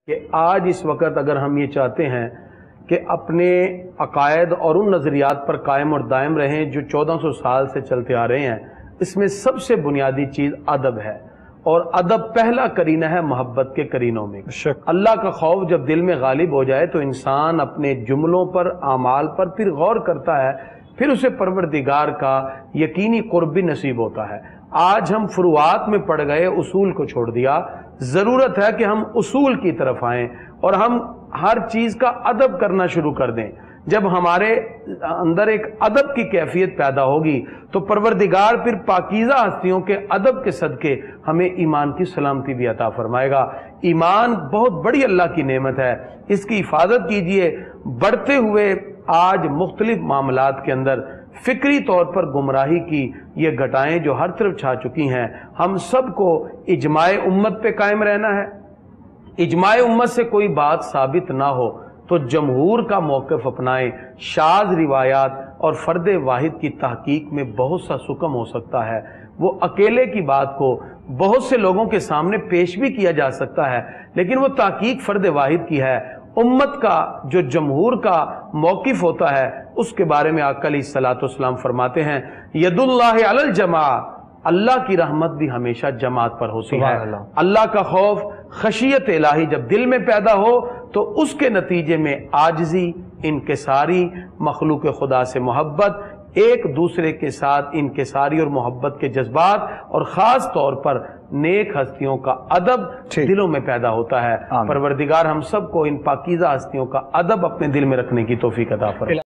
کہ آج اس وقت اگر ہم یہ چاہتے ہیں کہ اپنے عقائد اور ان نظریات پر قائم اور دائم رہیں جو 1400 سال سے چلتے آ رہے ہیں، اس میں سب سے بنیادی چیز ادب ہے، اور ادب پہلا کرینہ ہے محبت کے کرینوں میں۔ اللہ کا خوف جب دل میں غالب ہو جائے تو انسان اپنے جملوں پر، اعمال پر پھر غور کرتا ہے، پھر اسے پروردگار کا یقینی قرب بھی نصیب ہوتا ہے۔ آج ہم فروعات میں پڑ گئے، اصول کو چھوڑ دیا۔ ضرورت ہے کہ ہم اصول کی طرف آئیں اور ہم ہر چیز کا ادب کرنا شروع کر دیں۔ جب ہمارے اندر ایک ادب کی کیفیت پیدا ہوگی تو پروردگار پھر پاکیزہ ہستیوں کے ادب کے صدقے ہمیں ایمان کی سلامتی بھی عطا فرمائے گا۔ ایمان بہت بڑی اللہ کی نعمت ہے، اس کی حفاظت کیجئے۔ بڑھتے ہوئے آج مختلف معاملات کے اندر فکری طور پر گمراہی کی یہ گھٹائیں جو ہر طرف چھا چکی ہیں، ہم سب کو اجماع امت پہ قائم رہنا ہے۔ اجماع امت سے کوئی بات ثابت نہ ہو تو جمہور کا موقف اپنائیں۔ شاذ روایات اور فرد واحد کی تحقیق میں بہت سا سکم ہو سکتا ہے، وہ اکیلے کی بات کو بہت سے لوگوں کے سامنے پیش بھی کیا جا سکتا ہے، لیکن وہ تحقیق فرد واحد کی ہے۔ امت کا جو جمہور کا موقف ہوتا ہے اس کے بارے میں آقا علیہ الصلوۃ والسلام فرماتے ہیں، ید اللہ علی الجماع، اللہ کی رحمت بھی ہمیشہ جماعت پر ہوتی ہے۔ اللہ کا خوف، خشیت الہی جب دل میں پیدا ہو تو اس کے نتیجے میں عاجزی، انکساری، مخلوق خدا سے محبت، ایک دوسرے کے ساتھ انکساری اور محبت کے جذبات، اور خاص طور پر نیک ہستیوں کا ادب دلوں میں پیدا ہوتا ہے۔ پروردگار ہم سب کو ان پاکیزہ ہستیوں کا ادب اپنے دل میں رکھنے کی توفیق عطا فرمائے۔